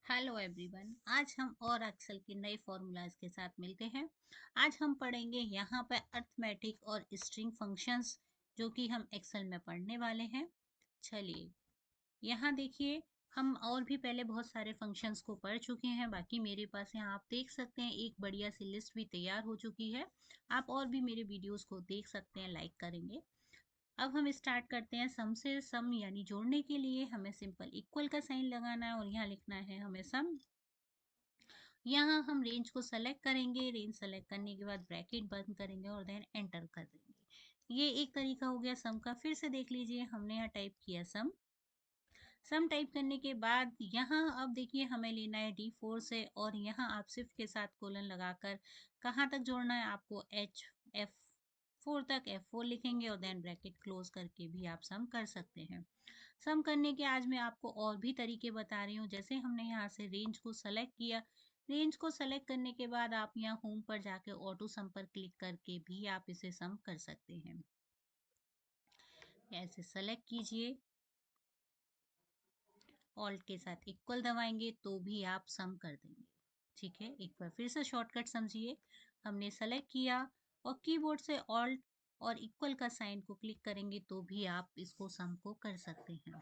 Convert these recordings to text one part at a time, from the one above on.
Hello everyone. आज हम और एक्सेल के नए फॉर्मूलाज के साथ मिलते हैं। आज हम पढ़ेंगे यहाँ पर अर्थमेटिक और स्ट्रिंग फंक्शंस जो कि हम एक्सेल में पढ़ने वाले हैं। चलिए यहाँ देखिए, हम और भी पहले बहुत सारे फंक्शंस को पढ़ चुके हैं। बाकी मेरे पास यहाँ आप देख सकते हैं एक बढ़िया सी लिस्ट भी तैयार हो चुकी है। आप और भी मेरे वीडियोस को देख सकते हैं, लाइक करेंगे। अब हम स्टार्ट करते हैं सम से। सम यानी जोड़ने के लिए हमें सिंपल इक्वल का साइन लगाना है और यहाँ लिखना है हमें सम। यहाँ हम रेंज को सेलेक्ट करेंगे। रेंज सेलेक्ट करने के बाद ब्रैकेट बंद करेंगे और देन एंटर कर देंगे। ये एक तरीका हो गया सम का। फिर से देख लीजिए, हमने यहाँ टाइप किया सम। सम टाइप करने के बाद यहाँ अब देखिए हमें लेना है D4 से, और यहाँ आप सिर्फ के साथ कोलन लगाकर कहाँ तक जोड़ना है आपको, F4 तक F4 लिखेंगे और देन ब्रैकेट क्लोज करके भी आप सम कर सकते हैं। सम करने के आज मैं आपको और भी तरीके बता रही हूँ। जैसे हमने यहाँ से रेंज को सेलेक्ट किया। रेंज को सेलेक्ट करने के बाद आप यहाँ होम पर जाके ऑटो सम पर क्लिक करके भी आप इसे सम कर सकते हैं। ऐसे सेलेक्ट कीजिए, ऑल्ट के साथ इक्वल दबाएंगे तो भी आप सम कर देंगे। ठीक है, एक बार फिर से शॉर्टकट समझिए। हमने सेलेक्ट किया और कीबोर्ड से ऑल्ट और इक्वल का साइन को क्लिक करेंगे तो भी आप इसको सम को कर सकते हैं।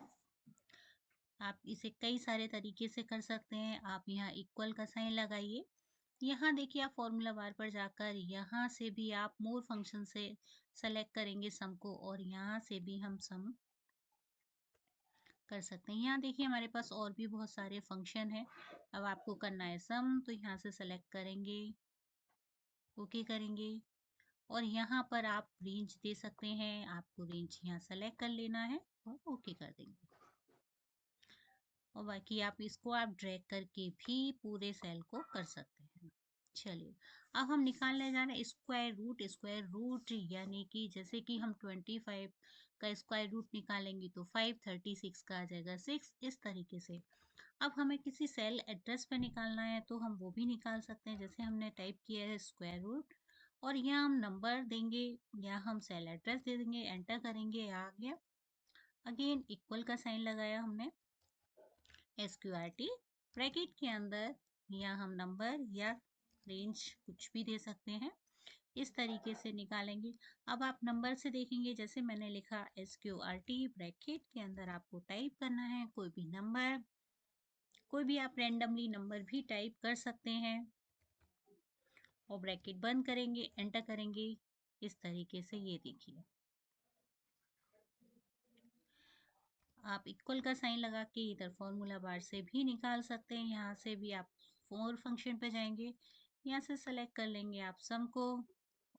आप इसे कई सारे तरीके से कर सकते हैं। आप यहाँ इक्वल का साइन लगाइए। यहाँ देखिए आप फॉर्मूला बार पर जाकर यहाँ से भी आप मोर फंक्शन से सेलेक्ट करेंगे सम को, और यहाँ से भी हम सम कर सकते हैं। यहाँ देखिए हमारे पास और भी बहुत सारे फंक्शन हैं। अब आपको करना है सम, तो यहाँ से सेलेक्ट करेंगे, ओके करेंगे, और यहाँ पर आप रेंज दे सकते हैं। आपको रेंज यहाँ सेलेक्ट कर लेना है और ओके कर देंगे। और बाकी आप इसको आप ड्रैग करके भी पूरे सेल को कर सकते हैं। चलिए अब हम निकालने जा रहे हैं स्क्वायर रूट। स्क्वायर रूट यानी कि जैसे कि हम 25 का स्क्वायर रूट निकालेंगे तो 536 का आ जाएगा 6, इस तरीके से। अब हमें किसी सेल एड्रेस पे निकालना है तो हम वो भी निकाल सकते हैं। जैसे हमने टाइप किया है स्क्वायर रूट, और यहाँ हम नंबर देंगे या हम सेल एड्रेस दे देंगे, एंटर करेंगे, आ गया। अगेन इक्वल का साइन लगाया हमने, SQRT, ब्रैकेट के अंदर या हम नंबर या रेंज कुछ भी दे सकते हैं। इस तरीके से निकालेंगे। अब आप नंबर से देखेंगे, जैसे मैंने लिखा SQRT, ब्रैकेट के अंदर आपको टाइप करना है कोई भी नंबर। कोई भी आप रैंडमली नंबर भी टाइप कर सकते हैं और ब्रैकेट बंद करेंगे, एंटर करेंगे। इस तरीके से ये देखिए आप इक्वल का साइन लगा के इधर फॉर्मूला बार से भी निकाल सकते हैं। यहाँ से भी आप फोर फंक्शन पे जाएंगे, यहाँ से सेलेक्ट कर लेंगे आप सम को।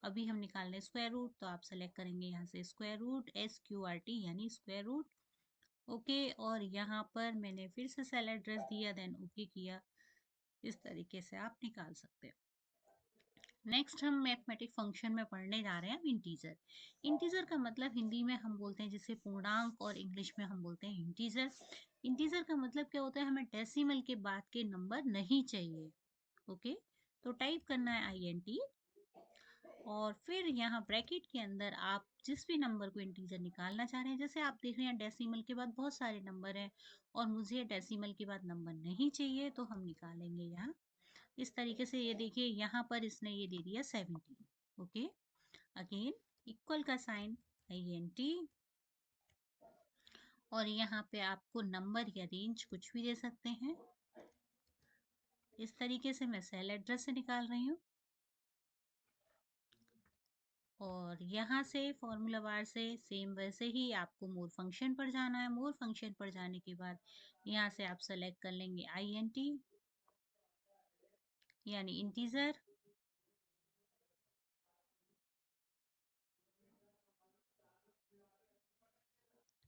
अभी हम निकाल रहे हैं स्क्वायर रूट, तो आप सेलेक्ट करेंगे यहाँ से स्क्वायर रूट, SQRT यानी स्क्वायर रूट, ओके। और यहाँ पर मैंने फिर से सेल एड्रेस दिया, देन ओके किया। इस तरीके से आप निकाल सकते हैं। नेक्स्ट हम मैथमेटिक फंक्शन में पढ़ने जा रहे हैं अब इंटीजर। इंटीजर का मतलब हिंदी में हम बोलते हैं जिसे पूर्णांक, और इंग्लिश में हम बोलते हैं इंटीजर। इंटीजर का मतलब क्या होता है, हमें डेसिमल के बाद के नंबर नहीं चाहिए। ओके, तो टाइप करना है INT, और फिर यहाँ ब्रैकेट के अंदर आप जिस भी नंबर को इंटीजर निकालना चाह रहे हैं। जैसे आप देख रहे हैं डेसिमल के बाद बहुत सारे नंबर हैं और मुझे डेसिमल के बाद नंबर नहीं चाहिए, तो हम निकालेंगे यहाँ इस तरीके से। ये देखिए यहाँ पर इसने ये दे दिया 17, ओके। अगेन इक्वल का साइन INT, और यहाँ पे आपको नंबर या रेंज कुछ भी दे सकते हैं। इस तरीके से मैं सेल एड्रेस से निकाल रही हूँ, और यहाँ से फॉर्मूला बार से सेम वैसे ही आपको मोर फंक्शन पर जाना है। मोर फंक्शन पर जाने के बाद यहाँ से आप सेलेक्ट कर लेंगे INT यानी इंटीजर,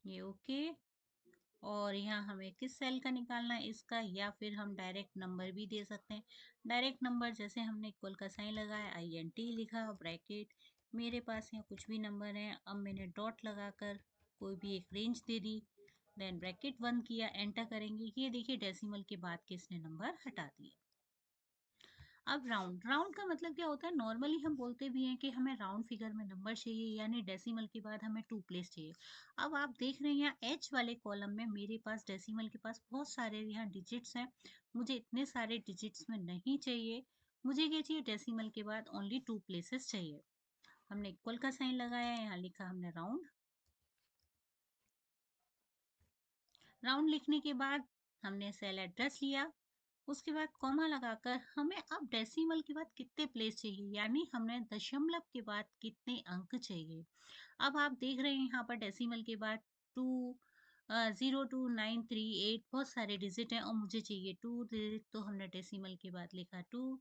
ये ओके। और यहाँ हमें किस सेल का निकालना है इसका, या फिर हम डायरेक्ट नंबर भी दे सकते हैं। डायरेक्ट नंबर जैसे हमने इक्वल का साइन लगाया, INT लिखा, ब्रैकेट, मेरे पास यहाँ कुछ भी नंबर है। अब मैंने डॉट लगाकर कोई भी एक रेंज दे दी, देन ब्रैकेट बंद किया, एंटर करेंगे। ये देखिए डेसिमल के बाद के इसने नंबर हटा दिए। अब राउंड राउंड का मतलब क्या होता है, नॉर्मली हम बोलते भी हैं कि हमें राउंड फिगर में नंबर चाहिए, यानी डेसिमल के बाद हमें टू प्लेस चाहिए। अब आप देख रहे हैं यहाँ एच वाले कॉलम में मेरे पास डेसिमल के पास बहुत सारे यहाँ डिजिट्स हैं, मुझे इतने सारे डिजिट्स में नहीं चाहिए। मुझे क्या चाहिए, डेसिमल के बाद ओनली टू प्लेसेस चाहिए। हमने इक्वल का साइन लगाया, यहाँ लिखा हमने राउंड। राउंड लिखने के बाद हमने सेल एड्रेस लिया, उसके बाद कॉमा लगाकर हमें अब डेसिमल के बाद कितने प्लेस चाहिए, यानी हमें दशमलव के बाद कितने अंक चाहिए। अब आप देख रहे हैं यहाँ पर डेसिमल के बाद टू 02938 बहुत सारे डिजिट हैं और मुझे चाहिए टू डिजिट, तो हमने डेसिमल के बाद लिखा टू,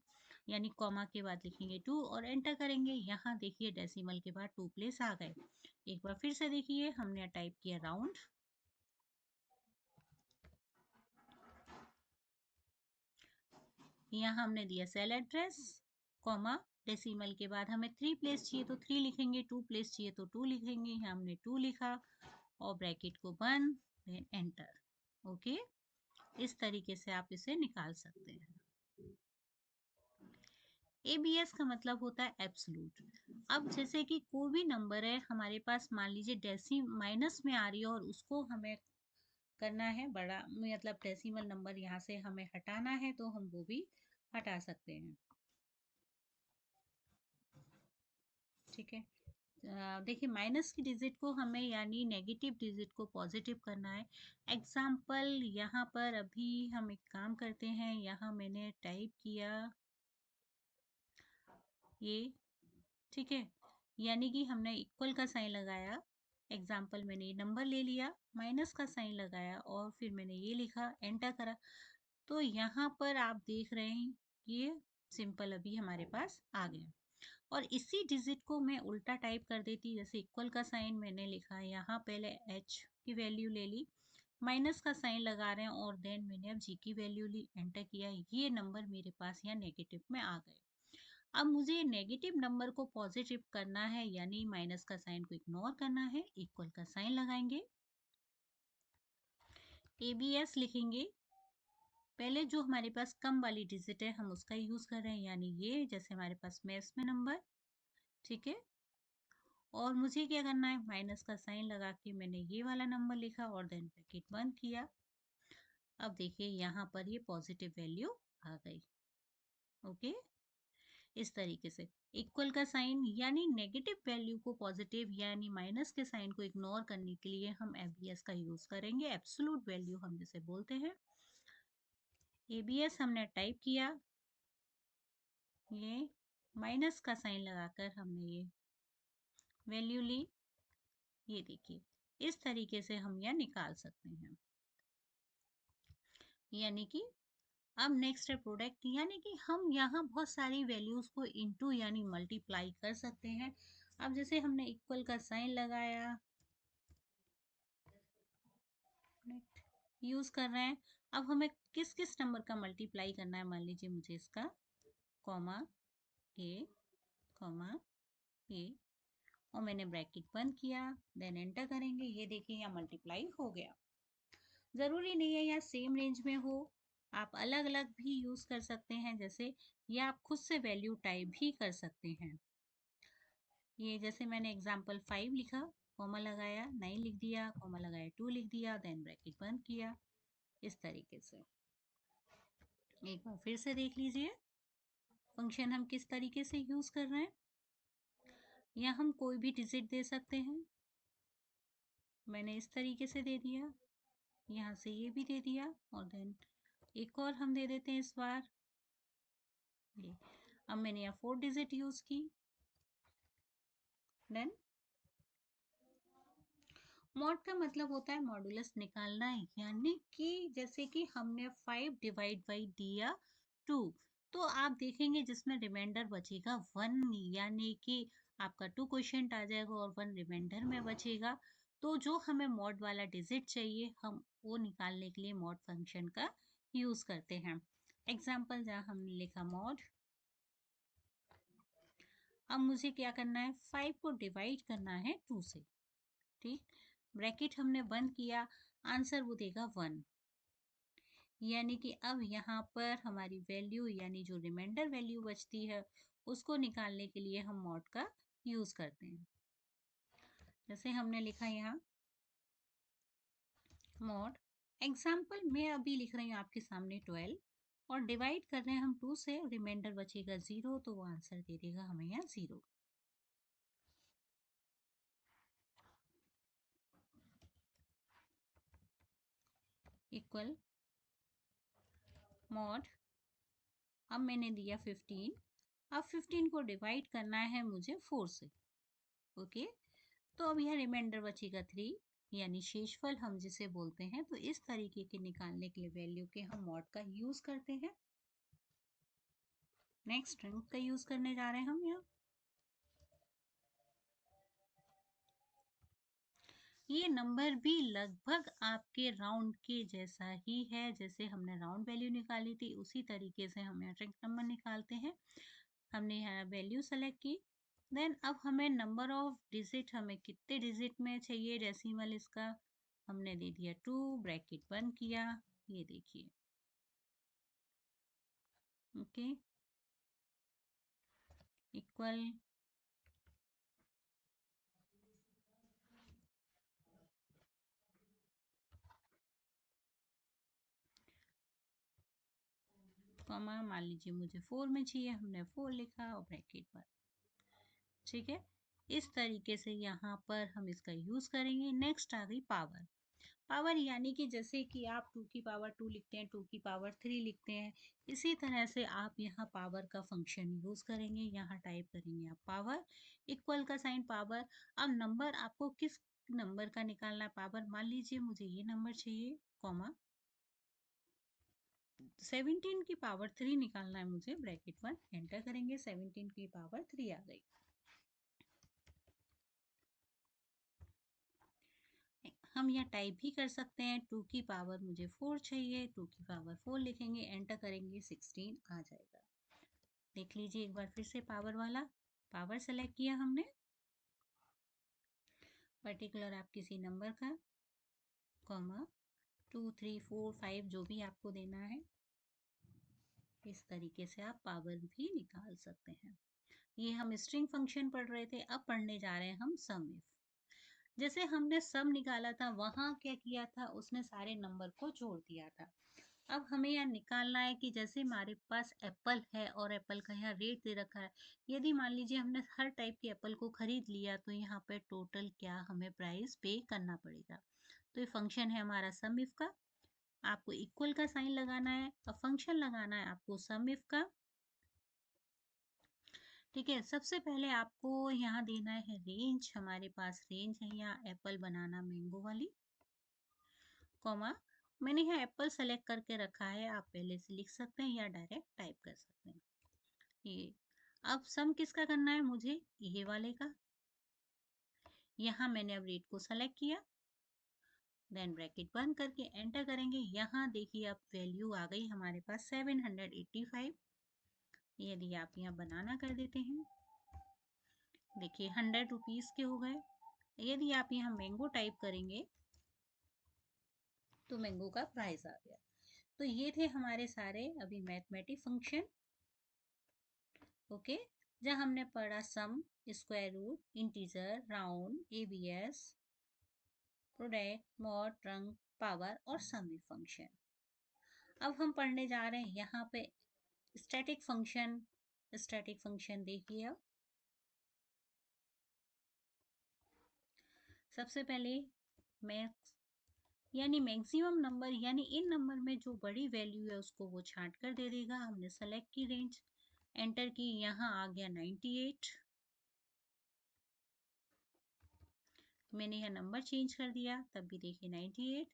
यानी कॉमा के बाद लिखेंगे टू और एंटर करेंगे। यहाँ देखिए डेसिमल के बाद टू प्लेस आ गए। एक बार फिर से देखिए, हमने टाइप किया राउंड, यहाँ हमने दिया सेल एड्रेस, कॉमा, डेसिमल के बाद हमें थ्री प्लेस चाहिए तो थ्री लिखेंगे, टू प्लेस चाहिए तो टू लिखेंगे, यहाँ हमने टू लिखा और ब्रैकेट को बंद, देन एंटर। ओके, इस तरीके से आप इसे निकाल सकते हैं। एबीएस का मतलब होता है एब्सोल्यूट। अब जैसे कि कोई भी नंबर है हमारे पास, मान लीजिए डेसी माइनस में आ रही है और उसको हमें करना है बड़ा, मतलब डेसिमल नंबर यहाँ से हमें हटाना है, तो हम वो भी हटा सकते हैं। ठीक है, देखिए माइनस की डिजिट को हमें, यानी नेगेटिव डिजिट को पॉजिटिव करना है। एग्जाम्पल यहाँ पर अभी हम एक काम करते हैं, यहाँ मैंने टाइप किया ये, ठीक है, यानी कि हमने इक्वल का साइन लगाया। एग्जाम्पल मैंने ये नंबर ले लिया, माइनस का साइन लगाया और फिर मैंने ये लिखा, एंटर करा। तो यहाँ पर आप देख रहे हैं ये सिंपल अभी हमारे पास आ गया। और इसी डिजिट को मैं उल्टा टाइप कर देती, जैसे इक्वल का साइन मैंने लिखा, यहाँ पहले एच की वैल्यू ले ली, माइनस का साइन लगा रहे हैं और देन मैंने अब जी की वैल्यू ली, एंटर किया, ये नंबर मेरे पास यहाँ नेगेटिव में आ गए। अब मुझे नेगेटिव नंबर को पॉजिटिव करना है, यानी माइनस का साइन को इग्नोर करना है, इक्वल का साइन लगाएंगे, एबीएस लिखेंगे। पहले जो हमारे पास कम वाली डिजिट है हम उसका यूज कर रहे हैं, यानी ये जैसे हमारे पास मैथ्स में नंबर, ठीक है। और मुझे क्या करना है, माइनस का साइन लगा के मैंने ये वाला नंबर लिखा और देन ब्रैकेट बंद किया। अब देखिए यहाँ पर ये पॉजिटिव वैल्यू आ गई। ओके, इस तरीके से इक्वल का साइन, यानी नेगेटिव वैल्यू को पॉजिटिव, यानी माइनस के साइन को इग्नोर करने के लिए हम एबीएस का यूज करेंगे, एब्सोल्यूट वैल्यू हम जिसे बोलते हैं। एबीएस हमने टाइप किया, ये माइनस का साइन लगाकर हमने ये वैल्यू ली, ये देखिए इस तरीके से हम यह निकाल सकते हैं। यानी कि अब नेक्स्ट है प्रोडक्ट, यानी कि हम यहाँ बहुत सारी वैल्यूज को इनटू यानी मल्टीप्लाई कर सकते हैं। अब जैसे हमने इक्वल का साइन लगाया, यूज कर रहे हैं, अब हमें किस किस नंबर का मल्टीप्लाई करना है, मान लीजिए मुझे इसका कॉमा ए, कॉमा ए, और मैंने ब्रैकेट बंद किया, देन एंटर करेंगे, ये देखिए यहाँ मल्टीप्लाई हो गया। ज़रूरी नहीं है या सेम रेंज में हो, आप अलग अलग भी यूज़ कर सकते हैं, जैसे ये आप खुद से वैल्यू टाइप भी कर सकते हैं। ये जैसे मैंने एग्जांपल 5 लिखा, कॉमा लगाया, 9 लिख दिया, कॉमा लगाया, 2 लिख दिया, देन ब्रैकेट बंद किया, इस तरीके से। एक बार फिर से देख लीजिए फंक्शन हम किस तरीके से यूज़ कर रहे हैं। या हम कोई भी डिजिट दे सकते हैं, मैंने इस तरीके से दे दिया, यहाँ से ये भी दे दिया और देन एक और हम दे देते हैं इस बार ये। अब मैंने यहाँ 4 डिजिट यूज़ की, देन मॉड का मतलब होता है मॉडुलस निकालना, यानी कि जैसे कि हमने 5 डिवाइड बाई दिया 2, तो आप देखेंगे जिसमें रिमाइंडर बचेगा 1, यानी कि आपका 2 क्वेश्चन आ जाएगा और 1 रिमाइंडर में बचेगा। तो जो हमें मॉड वाला डिजिट चाहिए हम वो निकालने के लिए मॉड फंक्शन का यूज करते हैं। एग्जाम्पल जहाँ हमने लिखा मॉड, अब मुझे क्या करना है, 5 को डिवाइड करना है 2 से, ठीक, ब्रैकेट हमने बंद किया, आंसर वो देगा 1, यानी कि अब यहाँ पर हमारी वैल्यू यानी जो रिमाइंडर वैल्यू बचती है उसको निकालने के लिए हम मॉड का यूज करते हैं। जैसे हमने लिखा यहाँ मॉड एग्जाम्पल में अभी लिख रही हूँ आपके सामने 12 और डिवाइड कर रहे हैं हम 2 से, रिमाइंडर बचेगा 0 तो वो आंसर दे देगा हमें यहाँ 0 इक्वल मॉड। अब मैंने दिया 15, अब 15 को डिवाइड करना है मुझे 4 से। ओके, तो अब यहाँ रिमाइंडर बचेगा 3 यानी शेषफल हम जिसे बोलते हैं। तो इस तरीके के निकालने के लिए वैल्यू के हम मॉड का यूज करते हैं। नेक्स्ट रंग का यूज करने जा रहे हैं हम यहाँ। ये नंबर भी लगभग आपके राउंड के जैसा ही है, जैसे हमने राउंड वैल्यू निकाली थी उसी तरीके से हम यहाँ रिंग नंबर निकालते हैं। हमने यहाँ वैल्यू सेलेक्ट की, देन अब हमें नंबर ऑफ डिजिट, हमें कितने डिजिट में चाहिए डेसिमल इसका, हमने दे दिया 2, ब्रैकेट बंद किया, ये देखिए। ओके, इक्वल कॉमा, मान लीजिए मुझे 4 में चाहिए, हमने 4 लिखा और ब्रैकेट बंद। ठीक है, इस तरीके से यहाँ पर हम इसका यूज करेंगे। नेक्स्ट आ गई पावर। पावर यानी कि जैसे कि आप 2 की पावर 2 लिखते हैं, 2 की पावर 3 लिखते हैं, इसी तरह से आप यहाँ पावर का फंक्शन यूज करेंगे। यहाँ टाइप करेंगे आप पावर, इक्वल का साइन पावर। अब नंबर आपको किस नंबर का निकालना है पावर, मान लीजिए मुझे ये नंबर चाहिए, कॉमा 17 की पावर 3 निकालना है मुझे, ब्रैकेट 1 एंटर करेंगे, 17 की पावर 3 आ गई। हम यहाँ टाइप भी कर सकते हैं, 2 की पावर मुझे 4 चाहिए, 2 की पावर 4 लिखेंगे, एंटर करेंगे, 16 आ जाएगा। देख लीजिए एक बार फिर से पावर वाला, पावर सेलेक्ट किया हमने, पर्टिकुलर आप किसी नंबर का, कॉमा 2 3 4 5 जो भी आपको देना है, इस तरीके से आप पावर भी निकाल सकते हैं। ये हम स्ट्रिंग फंक्शन पढ़ रहे थे, अब पढ़ने जा रहे हैं हम सम इफ। जैसे हमने सम निकाला था, वहां क्या किया था, उसने सारे नंबर को जोड़ दिया था। अब हमें यहाँ निकालना है कि जैसे हमारे पास एप्पल है और एप्पल का यहाँ रेट दे रखा है, यदि मान लीजिए हमने हर टाइप के एप्पल को खरीद लिया तो यहाँ पे टोटल क्या हमें प्राइस पे करना पड़ेगा। तो ये फंक्शन है हमारा सम इफ का। आपको इक्वल का साइन लगाना है और फंक्शन लगाना है आपको सम इफ का। ठीक है, सबसे पहले आपको यहाँ देना है रेंज, हमारे पास रेंज है यहाँ एप्पल बनाना मैंगो वाली, कॉमा मैंने यहाँ एप्पल सेलेक्ट करके रखा है, आप पहले से लिख सकते हैं या डायरेक्ट टाइप कर सकते हैं। ये अब सम किसका करना है मुझे, ये वाले का। यहाँ मैंने अब रेट को सेलेक्ट किया, देन ब्रैकेट बंद करके एंटर करेंगे। यहाँ देखिए अब वैल्यू आ गई हमारे पास 785। यदि आप यहाँ बनाना कर देते हैं, देखिए 100 रुपीज़ के हो गए। यदि आप यहाँ मैंगो टाइप करेंगे तो मैंगो का प्राइस आ गया। तो ये थे हमारे सारे अभी मैथमेटिक फंक्शन। ओके, जहाँ हमने पढ़ा sum, square root, integer, round, ABS, product, mod, trunc, power और सम फंक्शन। अब हम पढ़ने जा रहे हैं यहाँ पे स्टैटिक फंक्शन। स्टैटिक फंक्शन देखिए, अब सबसे पहले मैक्स यानी मैक्सिमम नंबर, यानी इन नंबर में जो बड़ी वैल्यू है उसको वो छांट कर दे देगा। हमने सेलेक्ट की रेंज, एंटर की, यहाँ आ गया 98। मैंने यहाँ नंबर चेंज कर दिया, तब भी देखिए 98।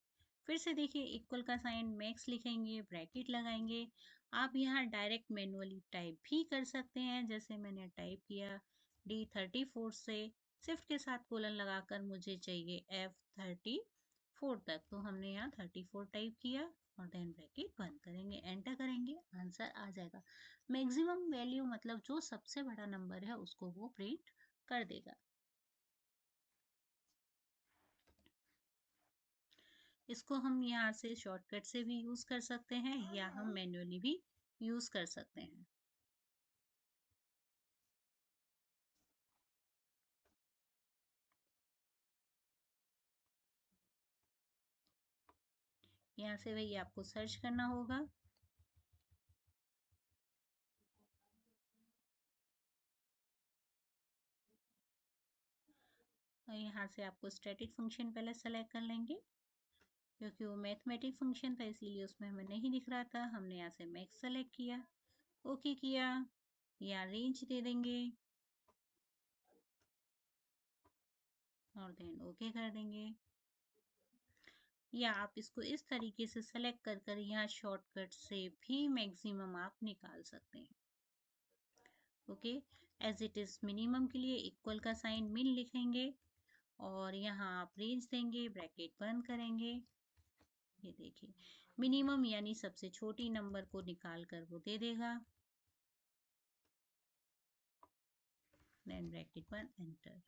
फिर से देखिए इक्वल का साइन, मैक्स लिखेंगे, ब्रैकेट लगाएंगे। आप यहाँ डायरेक्ट मैनुअली टाइप भी कर सकते हैं, जैसे मैंने टाइप किया D34 से शिफ्ट के साथ कोलन लगाकर मुझे चाहिए F34 तक, तो हमने यहाँ 34 टाइप किया और देन ब्रैकेट बंद करेंगे, एंटर करेंगे, आंसर आ जाएगा। मैक्सिमम वैल्यू मतलब जो सबसे बड़ा नंबर है उसको वो प्रिंट कर देगा। इसको हम यहाँ से शॉर्टकट से भी यूज़ कर सकते हैं या हम मैन्युअली भी यूज़ कर सकते हैं। यहाँ से वही आपको सर्च करना होगा। और यहाँ से आपको स्टैटिक फंक्शन पहले सेलेक्ट कर लेंगे, क्योंकि वो मैथमेटिक फंक्शन था इसलिए उसमें हमें नहीं दिख रहा था। हमने यहाँ से मैक्स सेलेक्ट किया, ओके किया, या रेंज दे देंगे और देन ओके कर देंगे। या आप इसको इस तरीके से सेलेक्ट कर कर यहाँ शॉर्टकट से भी मैक्सिमम आप निकाल सकते हैं। Okay, as it is minimum के लिए इक्वल का साइन मिन लिखेंगे और यहाँ आप रेंज देंगे, ब्रैकेट बंद करेंगे। ये देखिए मिनिमम यानी सबसे छोटी नंबर को निकाल कर वो दे देगा। देन ब्रैकेट बंद, एंटर।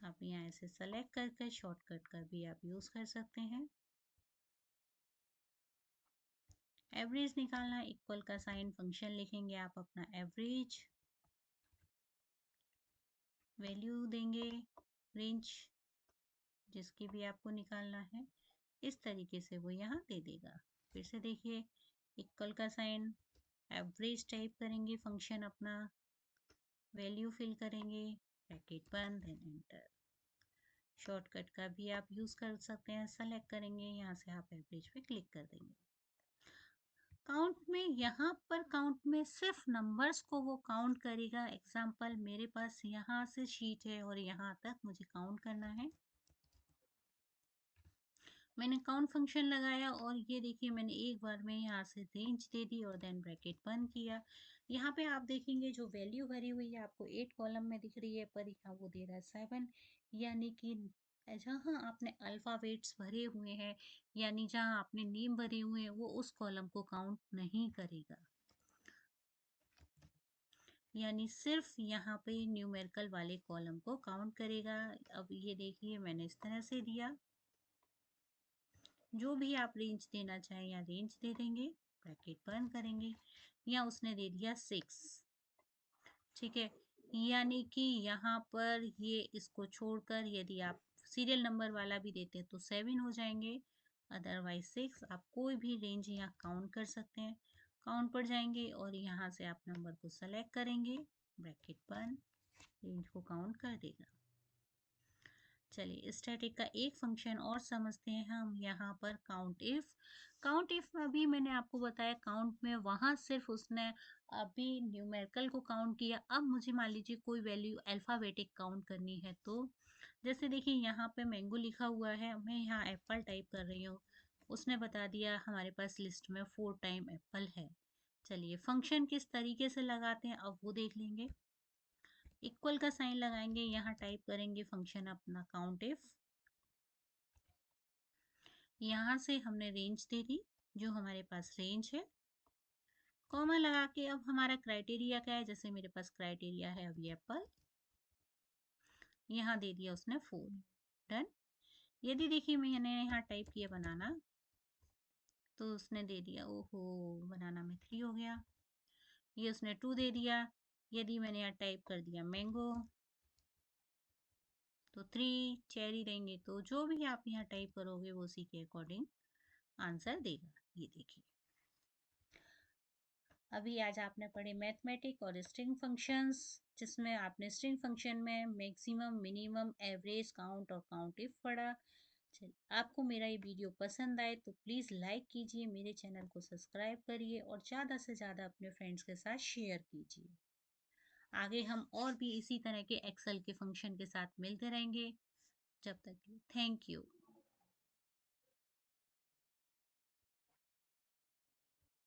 आप यहाँ ऐसे सेलेक्ट करके शॉर्टकट का भी आप यूज़ कर सकते हैं। एवरेज निकालना, इक्वल का साइन फंक्शन लिखेंगे आप अपना एवरेज, वैल्यू देंगे रेंज जिसकी भी आपको निकालना है, इस तरीके से वो यहाँ दे देगा। फिर से देखिए इक्वल का साइन, एवरेज टाइप करेंगे फंक्शन अपना, वैल्यू फिल करेंगे, ब्रैकेट बंद, देन एंटर। शॉर्टकट का भी आप यूज़ कर सकते हैं, सेलेक्ट करेंगे, यहाँ से आप एवरेज पे क्लिक कर देंगे। काउंट में यहाँ पर काउंट में सिर्फ नंबर्स को वो काउंट करेगा। एग्जाम्पल मेरे पास यहाँ से शीट है और यहाँ तक मुझे काउंट करना है। मैंने काउंट फंक्शन लगाया और ये देखिए मैंने एक बार में यहाँ से रेंज दे दी और देन ब्रैकेट बंद किया। यहाँ पे आप देखेंगे जो वैल्यू भरी हुई है आपको 8 कॉलम में दिख रही है, पर यहाँ वो दे रहा है 7, यानी कि जहाँ आपने अल्फ़ाबेट्स भरे हुए हैं यानी जहाँ आपने नेम भरे हुए हैं वो उस कॉलम को काउंट नहीं करेगा, यानी सिर्फ यहाँ पे न्यूमेरिकल वाले कॉलम को काउंट करेगा। अब ये देखिए मैंने इस तरह से दिया, जो भी आप रेंज देना चाहें या रेंज दे देंगे, ब्रैकेट बंद करेंगे, या उसने दे दिया 6, ठीक है, यानी कि यहाँ पर ये इसको छोड़कर यदि आप सीरियल नंबर वाला भी देते हैं तो 7 हो जाएंगे, अदरवाइज 6। आप कोई भी रेंज यहाँ काउंट कर सकते हैं। काउंट पर जाएंगे और यहाँ से आप नंबर को सेलेक्ट करेंगे, ब्रैकेट बंद, रेंज को काउंट कर देगा। चलिए स्टैटिक का एक फंक्शन और समझते हैं हम यहाँ पर, काउंट इफ। काउंट इफ में अभी मैंने आपको बताया काउंट में वहाँ सिर्फ उसने अभी न्यूमेरिकल को काउंट किया। अब मुझे मान लीजिए कोई वैल्यू अल्फ़ाबेटिक काउंट करनी है, तो जैसे देखिए यहाँ पे मैंगो लिखा हुआ है, मैं यहाँ एप्पल टाइप कर रही हूँ, उसने बता दिया हमारे पास लिस्ट में 4 टाइम एप्पल है। चलिए फंक्शन किस तरीके से लगाते हैं अब वो देख लेंगे। इक्वल का साइन लगाएंगे, यहाँ टाइप करेंगे फंक्शन अपना काउंट इफ, यहाँ से हमने रेंज दे दी जो हमारे पास रेंज है, कॉमा लगा के अब हमारा क्राइटेरिया क्या है, जैसे मेरे पास क्राइटेरिया है अभी एप्पल, यहाँ दे दिया उसने 4, डन। यदि देखिए मैंने यहाँ टाइप किया बनाना, तो उसने दे दिया, ओहो बनाना में 3 हो गया, ये उसने 2 दे दिया। यदि मैंने यहाँ टाइप कर दिया मैंगो तो 3, चेरी देंगे, तो जो भी आप यहाँ टाइप करोगे वो उसी के अकॉर्डिंग आंसर देगा। ये देखिए अभी आज आपने पढ़े मैथमेटिक और स्ट्रिंग फंक्शंस, जिसमें आपने स्ट्रिंग फंक्शन में मैक्सिमम, मिनिमम, एवरेज, काउंट और काउंट इफ पढ़ा। चलिए आपको मेरा ये वीडियो पसंद आए तो प्लीज़ लाइक कीजिए, मेरे चैनल को सब्सक्राइब करिए और ज़्यादा से ज़्यादा अपने फ्रेंड्स के साथ शेयर कीजिए। आगे हम और भी इसी तरह के एक्सेल के फंक्शन के साथ मिलते रहेंगे। जब तक के लिए थैंक यू।